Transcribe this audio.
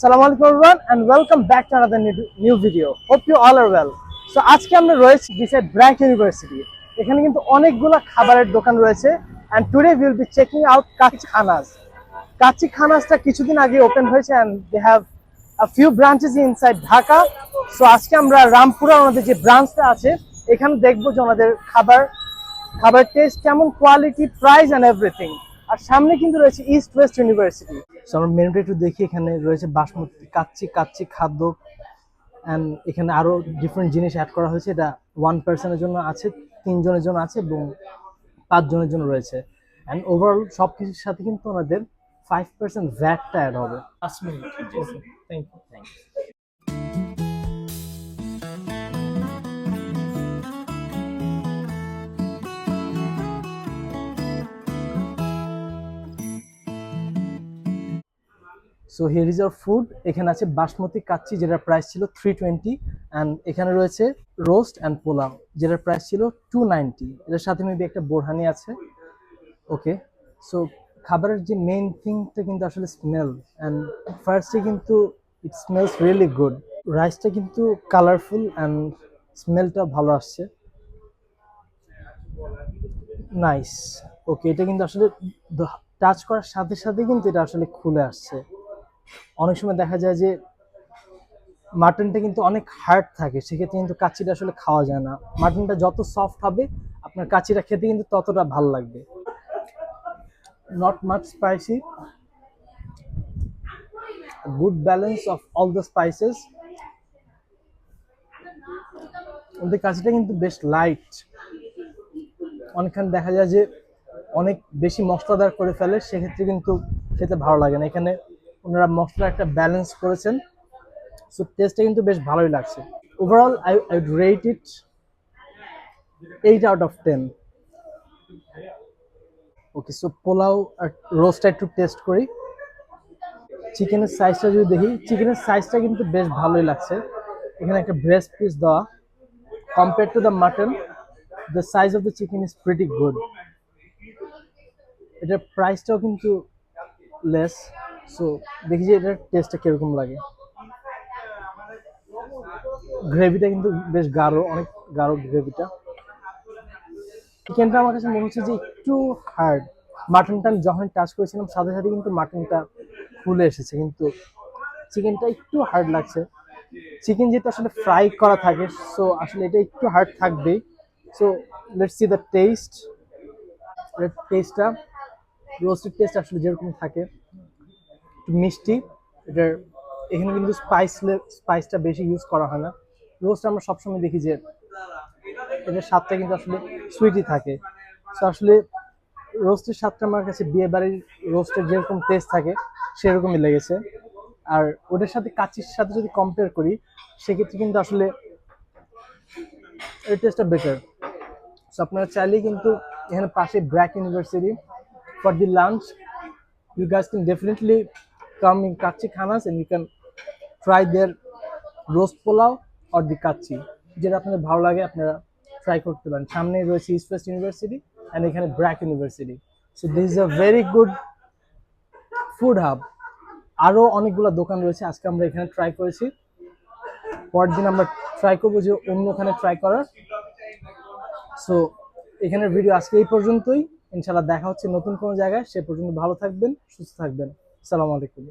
Assalamu alaikum everyone and welcome back to another new video. Hope you all are well. So আজকে আমরা রয়েছি beside BRAC university. এখানে কিন্তু অনেকগুলো খাবারের দোকান রয়েছে and today we will be checking out kacchi খানাস। Kacchi খানাসটা কিছুদিন আগে ওপেন হয়েছে and they have a few branches inside Dhaka. So আজকে আমরা রামপুরা আমাদের যে ব্রাঞ্চটা আছে এখানে দেখবো যে আমাদের খাবার টেস্ট কেমন, কোয়ালিটি, প্রাইস এন্ড এভরিথিং। আর সামনে কিন্তু রয়েছে ইস্ট ওয়েস্ট ইউনিভার্সিটি। সো আমরা মেনুটা একটু দেখি। এখানে রয়েছে বাসমতি কাচ্চি খাদ্য অ্যান্ড এখানে আরো ডিফারেন্ট জিনিস অ্যাড করা হয়েছে। এটা 1 পার্সনের জন্য আছে, 3 জনের জন্য আছে এবং 5 জনের জন্য রয়েছে। অ্যান্ড ওভারঅল সব কিছুর সাথে কিন্তু আমাদের 5% ভ্যাটটা অ্যাড হবে। 5 minute. Thank you. So here is our food. এখানে আছে বাসমতি কাচ্চি যেটার প্রাইস ছিল 320 অ্যান্ড এখানে রয়েছে রোস্ট অ্যান্ড পোলাও যেটার প্রাইস ছিল 290। এটার সাথে মেবি একটা বোরহানি আছে। ওকে, সো খাবারের যে মেইন থিংটা কিন্তু আসলে স্মেল অ্যান্ড ফার্স্টে কিন্তু ইট স্মেলস রিয়েলি গুড। রাইসটা কিন্তু কালারফুল অ্যান্ড স্মেলটা ভালো আসছে। নাইস। ওকে, এটা কিন্তু আসলে টাচ করার সাথে সাথে কিন্তু এটা আসলে খুলে আসছে। অনেক সময় দেখা যায় যে মাটনটা কিন্তু অনেক হার্ড থাকে, সেক্ষেত্রে কিন্তু কাচ্চিটা আসলে খাওয়া যায় না। মাটনটা যত সফট হবে আপনার কাচ্চিটা খেতে কিন্তু ততটা ভালো লাগবে। Not much spicy, good balance of all the spices. ওদের কাচ্চিটা কিন্তু বেশ লাইট। অনেকখানে দেখা যায় যে অনেক বেশি মশলাদার করে ফেলে, সেক্ষেত্রে কিন্তু খেতে ভালো লাগে না। এখানে ওনারা মশলা একটা ব্যালেন্স করেছেন, সো টেস্টটা কিন্তু বেশ ভালোই লাগছে। Overall I would rate it 8 out of 10। Okay, so pulao আর রোস্টটা একটু টেস্ট করি। চিকেনের সাইজটা যদি দেখি, চিকেনের সাইজটা কিন্তু বেশ ভালোই লাগছে। এখানে একটা ব্রেস্ট পিস দেওয়া। Compare to the mutton, the size of the chicken is pretty good. এটার প্রাইসটাও কিন্তু লেস। সো দেখি যে এটার টেস্টটা কিরকম লাগে। গ্রেভিটা কিন্তু বেশ গাঢ়, অনেক গাঢ় গ্রেভিটা। চিকেনটা আমার কাছে মনে হচ্ছে যে একটু হার্ড। মাটনটা আমি যখন টাচ করেছিলাম সাথে সাথে কিন্তু মাটনটা খুলে এসেছে, কিন্তু চিকেনটা একটু হার্ড লাগছে। চিকেন যেহেতু আসলে ফ্রাই করা থাকে, সো আসলে এটা একটু হার্ড থাকবেই। So let's see the test. টেস্টটা রোস্টেড টেস্ট আসলে যেরকম থাকে, একটু মিষ্টি। এটার এখানে কিন্তু স্পাইসটা বেশি ইউজ করা হয় না। রোস্ট আমরা সবসময় দেখি যে এটার স্বাদটা কিন্তু আসলে সুইটই থাকে। সো আসলে রোস্টের স্বাদটা আমার কাছে বিয়ে বাড়ির রোস্টের যেরকম টেস্ট থাকে সেরকমই লেগেছে। আর ওটার সাথে কাচ্চির সাথে যদি কম্পেয়ার করি সেক্ষেত্রে কিন্তু আসলে এর টেস্টটা বেটার। সো আপনারা চাইলেই কিন্তু এখানে পাশে BRAC university for the lunch you guys can definitely come in Kachi Khanas and you can try their roast pulao or the kacchi, যেটা আপনাদের ভালো লাগে আপনারা ট্রাই করতে পারেন। সামনে রয়েছে ইস্ট ওয়েস্ট ইউনিভার্সিটি অ্যান্ড এখানে BRAC university. So this is a very good food hub. আরও অনেকগুলো দোকান রয়েছে, আজকে আমরা এখানে ট্রাই করেছি। পরের দিন আমরা ট্রাই করবো যে অন্যখানে ট্রাই করার। সো এখানের ভিডিও আজকে এই পর্যন্তই। ইনশাআল্লাহ দেখা হচ্ছে নতুন কোনো জায়গায়। সে পর্যন্ত ভালো থাকবেন, সুস্থ থাকবেন। আসসালামু আলাইকুম।